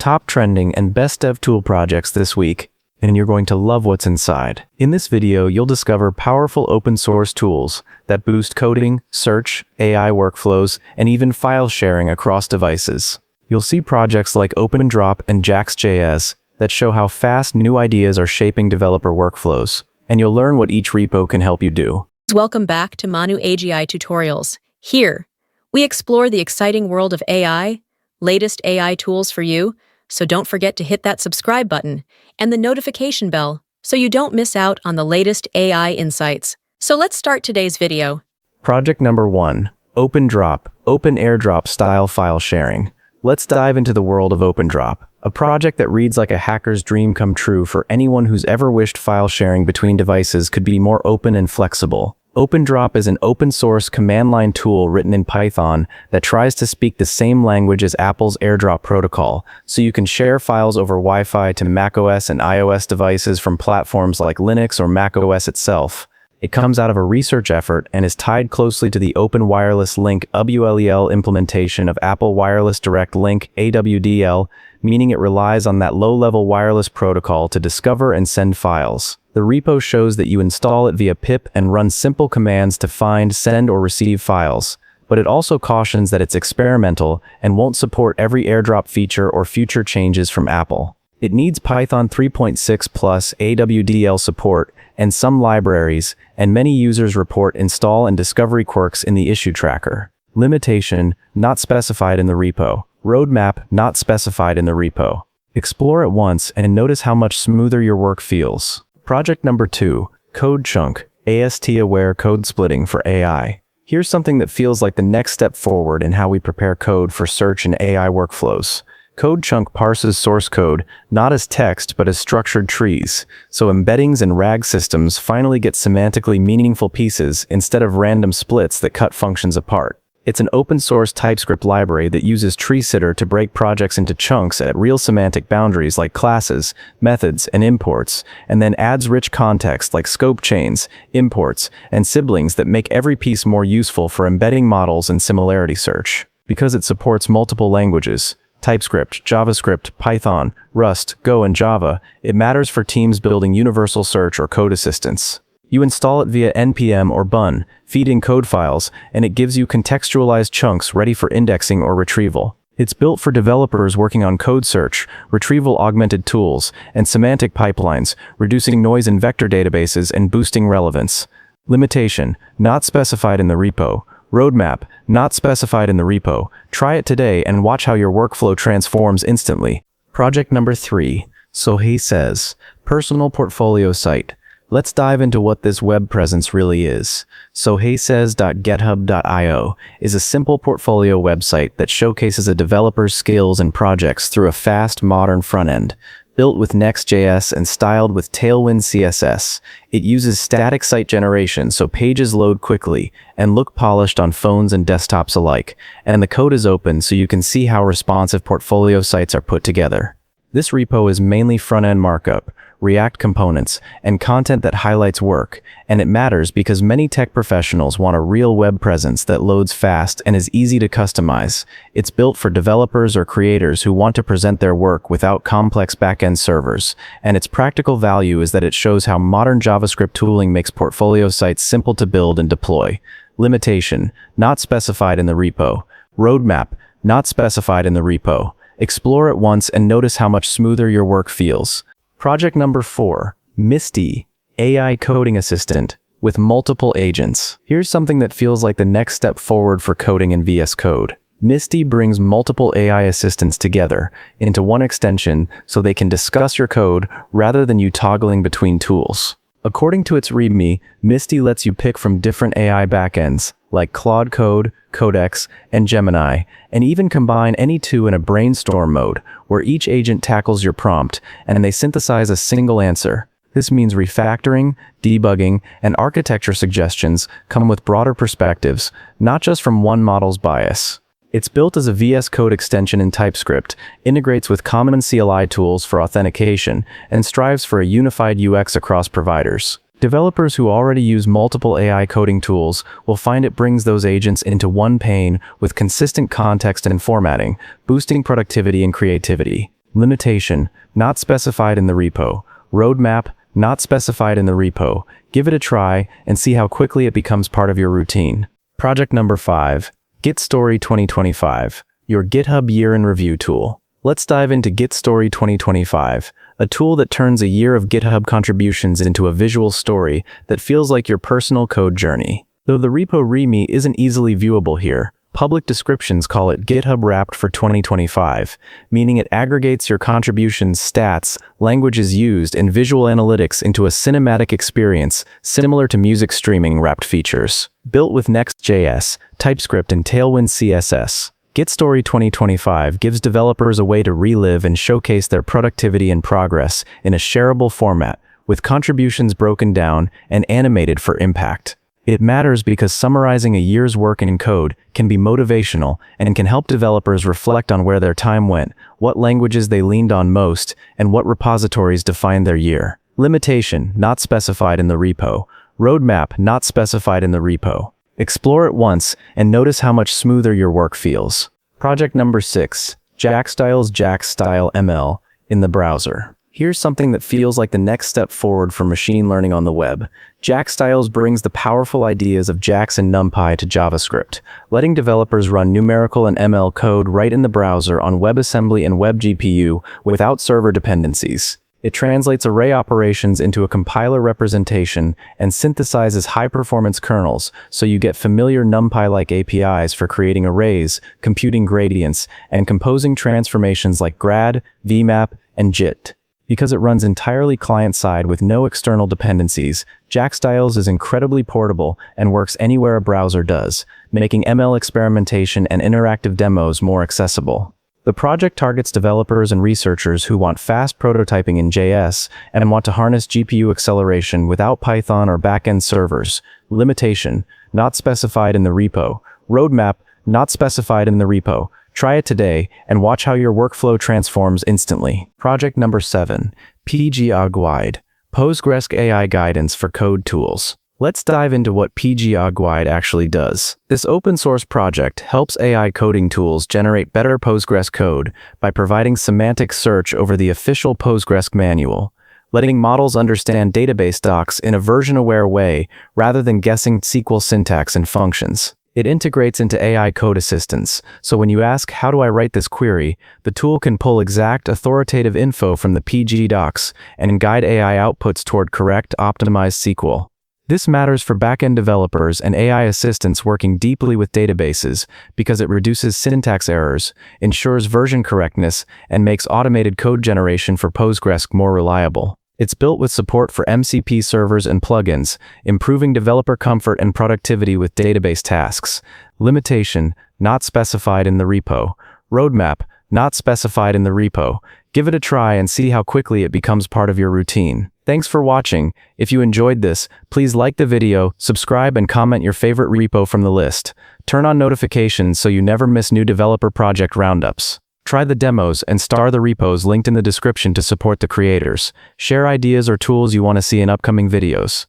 top trending and best dev tool projects this week, and you're going to love what's inside. In this video, you'll discover powerful open source tools that boost coding, search, AI workflows, and even file sharing across devices. You'll see projects like OpenDrop and jax-js that show how fast new ideas are shaping developer workflows, and you'll learn what each repo can help you do. Welcome back to Manu AGI Tutorials. Here, we explore the exciting world of AI, latest AI tools for you, so don't forget to hit that subscribe button and the notification bell so you don't miss out on the latest AI insights. So let's start today's video. Project number 1, OpenDrop, Open AirDrop style file sharing. Let's dive into the world of OpenDrop, a project that reads like a hacker's dream come true for anyone who's ever wished file sharing between devices could be more open and flexible. OpenDrop is an open-source command-line tool written in Python that tries to speak the same language as Apple's AirDrop protocol, so you can share files over Wi-Fi to macOS and iOS devices from platforms like Linux or macOS itself. It comes out of a research effort and is tied closely to the Open Wireless Link (WLEL) implementation of Apple Wireless Direct Link (AWDL), meaning it relies on that low-level wireless protocol to discover and send files. The repo shows that you install it via pip and run simple commands to find, send, or receive files, but it also cautions that it's experimental and won't support every AirDrop feature or future changes from Apple. It needs Python 3.6 plus AWDL support and some libraries, and many users report install and discovery quirks in the issue tracker. Limitation, not specified in the repo. Roadmap, not specified in the repo. Explore it once and notice how much smoother your work feels. Project number 2, Code Chunk, AST-aware code splitting for AI. Here's something that feels like the next step forward in how we prepare code for search and AI workflows. Code Chunk parses source code, not as text but as structured trees, so embeddings and RAG systems finally get semantically meaningful pieces instead of random splits that cut functions apart. It's an open-source TypeScript library that uses TreeSitter to break projects into chunks at real semantic boundaries like classes, methods, and imports, and then adds rich context like scope chains, imports, and siblings that make every piece more useful for embedding models and similarity search. Because it supports multiple languages, TypeScript, JavaScript, Python, Rust, Go, and Java, it matters for teams building universal search or code assistance. You install it via npm or bun, feed in code files, and it gives you contextualized chunks ready for indexing or retrieval. It's built for developers working on code search, retrieval-augmented tools, and semantic pipelines, reducing noise in vector databases and boosting relevance. Limitation, not specified in the repo. Roadmap, not specified in the repo. Try it today and watch how your workflow transforms instantly. Project number 3, sohez, personal portfolio site. Let's dive into what this web presence really is. sohez.github.io is a simple portfolio website that showcases a developer's skills and projects through a fast, modern front end. Built with next.js and styled with Tailwind CSS, it uses static site generation so pages load quickly and look polished on phones and desktops alike, and the code is open so you can see how responsive portfolio sites are put together. This repo is mainly front-end markup, React components, and content that highlights work, and it matters because many tech professionals want a real web presence that loads fast and is easy to customize. It's built for developers or creators who want to present their work without complex back-end servers, and its practical value is that it shows how modern JavaScript tooling makes portfolio sites simple to build and deploy. Limitation, not specified in the repo. Roadmap, not specified in the repo. Explore it once and notice how much smoother your work feels. Project number 4, Mysti, AI coding assistant with multiple agents. Here's something that feels like the next step forward for coding in VS Code. Mysti brings multiple AI assistants together into one extension so they can discuss your code rather than you toggling between tools. According to its README, Mysti lets you pick from different AI backends like Claude Code, Codex, and Gemini, and even combine any two in a brainstorm mode, where each agent tackles your prompt, and they synthesize a single answer. This means refactoring, debugging, and architecture suggestions come with broader perspectives, not just from one model's bias. It's built as a VS Code extension in TypeScript, integrates with common CLI tools for authentication, and strives for a unified UX across providers. Developers who already use multiple AI coding tools will find it brings those agents into one pane with consistent context and formatting, boosting productivity and creativity. Limitation, not specified in the repo. Roadmap, not specified in the repo. Give it a try and see how quickly it becomes part of your routine. Project number 5, GitStory 2025, your GitHub Year in Review tool. Let's dive into GitStory 2025, a tool that turns a year of GitHub contributions into a visual story that feels like your personal code journey. Though the repo README isn't easily viewable here, public descriptions call it GitHub Wrapped for 2025, meaning it aggregates your contributions, stats, languages used, and visual analytics into a cinematic experience similar to music streaming wrapped features. Built with next.js, TypeScript, and Tailwind CSS, GitStory 2025 gives developers a way to relive and showcase their productivity and progress in a shareable format, with contributions broken down and animated for impact. It matters because summarizing a year's work in code can be motivational and can help developers reflect on where their time went, what languages they leaned on most, and what repositories defined their year. Limitation, not specified in the repo. Roadmap, not specified in the repo. Explore it once and notice how much smoother your work feels. Project number 6, jax-styles jax-style ML in the browser. Here's something that feels like the next step forward for machine learning on the web. jax-styles brings the powerful ideas of JAX and NumPy to JavaScript, letting developers run numerical and ML code right in the browser on WebAssembly and webgpu without server dependencies. It translates array operations into a compiler representation and synthesizes high-performance kernels, so you get familiar NumPy-like APIs for creating arrays, computing gradients, and composing transformations like grad, vmap, and JIT. Because it runs entirely client-side with no external dependencies, jax-styles is incredibly portable and works anywhere a browser does, making ML experimentation and interactive demos more accessible. The project targets developers and researchers who want fast prototyping in JS and want to harness GPU acceleration without Python or backend servers. Limitation, not specified in the repo. Roadmap, not specified in the repo. Try it today and watch how your workflow transforms instantly. Project number 7, pg-aiguide, PostgreSQL guidance for code tools. Let's dive into what pg-aiguide actually does. This open-source project helps AI coding tools generate better Postgres code by providing semantic search over the official Postgres manual, letting models understand database docs in a version-aware way rather than guessing SQL syntax and functions. It integrates into AI code assistance, so when you ask, "How do I write this query?" the tool can pull exact, authoritative info from the PG docs and guide AI outputs toward correct, optimized SQL. This matters for backend developers and AI assistants working deeply with databases because it reduces syntax errors, ensures version correctness, and makes automated code generation for Postgres more reliable. It's built with support for MCP servers and plugins, improving developer comfort and productivity with database tasks. Limitation, not specified in the repo. Roadmap, not specified in the repo. Give it a try and see how quickly it becomes part of your routine. Thanks for watching. If you enjoyed this, please like the video, subscribe, and comment your favorite repo from the list. Turn on notifications so you never miss new developer project roundups. Try the demos and star the repos linked in the description to support the creators. Share ideas or tools you want to see in upcoming videos.